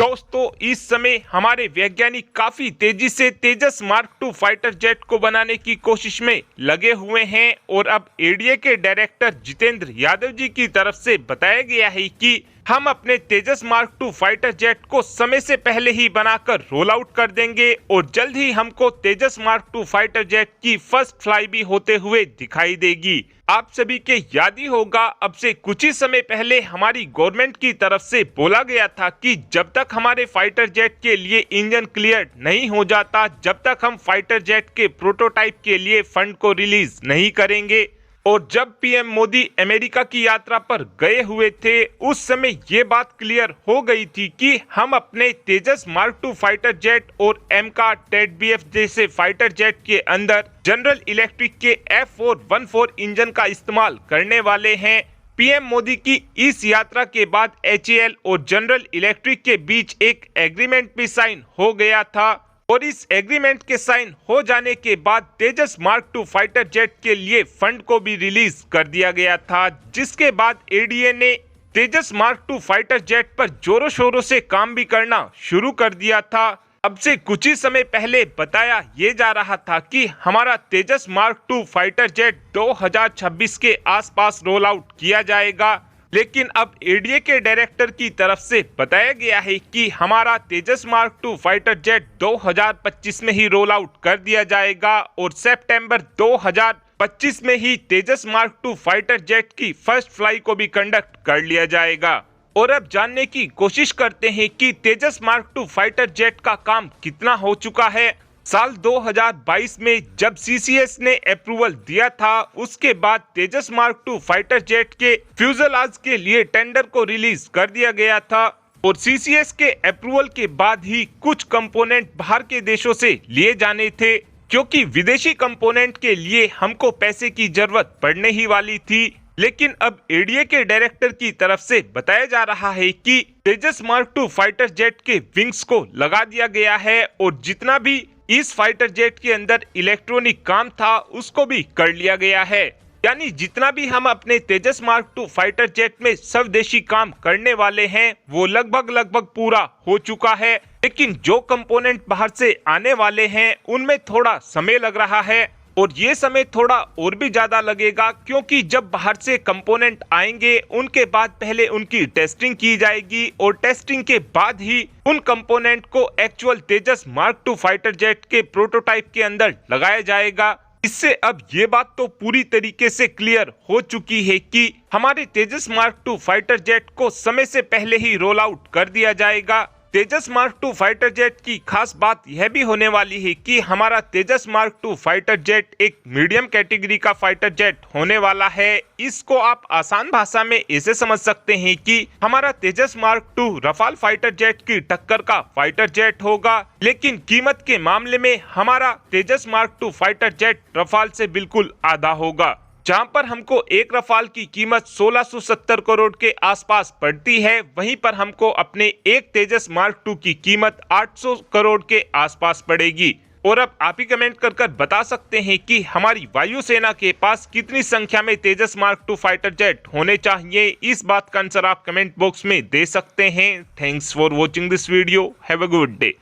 दोस्तों, इस समय हमारे वैज्ञानिक काफी तेजी से तेजस मार्क 2 फाइटर जेट को बनाने की कोशिश में लगे हुए हैं और अब एडीए के डायरेक्टर जितेंद्र यादव जी की तरफ से बताया गया है कि हम अपने तेजस मार्क 2 फाइटर जेट को समय से पहले ही बनाकर रोल आउट कर देंगे और जल्द ही हमको तेजस मार्क 2 फाइटर जेट की फर्स्ट फ्लाई भी होते हुए दिखाई देगी। आप सभी के याद ही होगा, अब से कुछ ही समय पहले हमारी गवर्नमेंट की तरफ से बोला गया था कि जब तक हमारे फाइटर जेट के लिए इंजन क्लियर नहीं हो जाता, जब तक हम फाइटर जेट के प्रोटोटाइप के लिए फंड को रिलीज नहीं करेंगे। और जब पीएम मोदी अमेरिका की यात्रा पर गए हुए थे, उस समय ये बात क्लियर हो गई थी कि हम अपने तेजस मार्क 2 फाइटर जेट और एमका टेड-बीएफ जैसे फाइटर जेट के अंदर जनरल इलेक्ट्रिक के F414 इंजन का इस्तेमाल करने वाले हैं। पीएम मोदी की इस यात्रा के बाद HAL और जनरल इलेक्ट्रिक के बीच एक एग्रीमेंट भी साइन हो गया था और इस एग्रीमेंट के साइन हो जाने के बाद तेजस मार्क 2 फाइटर जेट के लिए फंड को भी रिलीज कर दिया गया था, जिसके बाद एडीए ने तेजस मार्क 2 फाइटर जेट पर जोरों शोरों से काम भी करना शुरू कर दिया था। अब से कुछ ही समय पहले बताया ये जा रहा था कि हमारा तेजस मार्क 2 फाइटर जेट 2026 के आसपास रोल आउट किया जाएगा, लेकिन अब एडीए के डायरेक्टर की तरफ से बताया गया है कि हमारा तेजस मार्क 2 फाइटर जेट 2025 में ही रोल आउट कर दिया जाएगा और सितंबर 2025 में ही तेजस मार्क 2 फाइटर जेट की फर्स्ट फ्लाई को भी कंडक्ट कर लिया जाएगा। और अब जानने की कोशिश करते हैं कि तेजस मार्क 2 फाइटर जेट का काम कितना हो चुका है। साल 2022 में जब सीसीएस ने अप्रूवल दिया था, उसके बाद तेजस मार्क 2 फाइटर जेट के फ्यूजलाज के लिए टेंडर को रिलीज कर दिया गया था और सीसीएस के अप्रूवल के बाद ही कुछ कंपोनेंट बाहर के देशों से लिए जाने थे, क्योंकि विदेशी कंपोनेंट के लिए हमको पैसे की जरूरत पड़ने ही वाली थी। लेकिन अब एडीए के डायरेक्टर की तरफ से बताया जा रहा है कि तेजस मार्क 2 फाइटर जेट के विंग्स को लगा दिया गया है और जितना भी इस फाइटर जेट के अंदर इलेक्ट्रॉनिक काम था उसको भी कर लिया गया है। यानी जितना भी हम अपने तेजस मार्क 2 फाइटर जेट में स्वदेशी काम करने वाले हैं वो लगभग पूरा हो चुका है, लेकिन जो कंपोनेंट बाहर से आने वाले हैं उनमें थोड़ा समय लग रहा है और ये समय थोड़ा और भी ज्यादा लगेगा, क्योंकि जब बाहर से कंपोनेंट आएंगे उनके बाद पहले उनकी टेस्टिंग की जाएगी और टेस्टिंग के बाद ही उन कंपोनेंट को एक्चुअल तेजस मार्क 2 फाइटर जेट के प्रोटोटाइप के अंदर लगाया जाएगा। इससे अब ये बात तो पूरी तरीके से क्लियर हो चुकी है कि हमारे तेजस मार्क 2 फाइटर जेट को समय से पहले ही रोल आउट कर दिया जाएगा। तेजस मार्क 2 फाइटर जेट की खास बात यह भी होने वाली है कि हमारा तेजस मार्क 2 फाइटर जेट एक मीडियम कैटेगरी का फाइटर जेट होने वाला है। इसको आप आसान भाषा में ऐसे समझ सकते हैं कि हमारा तेजस मार्क 2 रफाल फाइटर जेट की टक्कर का फाइटर जेट होगा, लेकिन कीमत के मामले में हमारा तेजस मार्क 2 फाइटर जेट रफाल से बिल्कुल आधा होगा। जहां पर हमको एक रफाल की कीमत 1670 करोड़ के आसपास पड़ती है, वहीं पर हमको अपने एक तेजस मार्क 2 की कीमत 800 करोड़ के आसपास पड़ेगी। और अब आप ही कमेंट कर बता सकते हैं कि हमारी वायुसेना के पास कितनी संख्या में तेजस मार्क 2 फाइटर जेट होने चाहिए। इस बात का आंसर आप कमेंट बॉक्स में दे सकते हैं। Thanks for watching this video. Have a good day.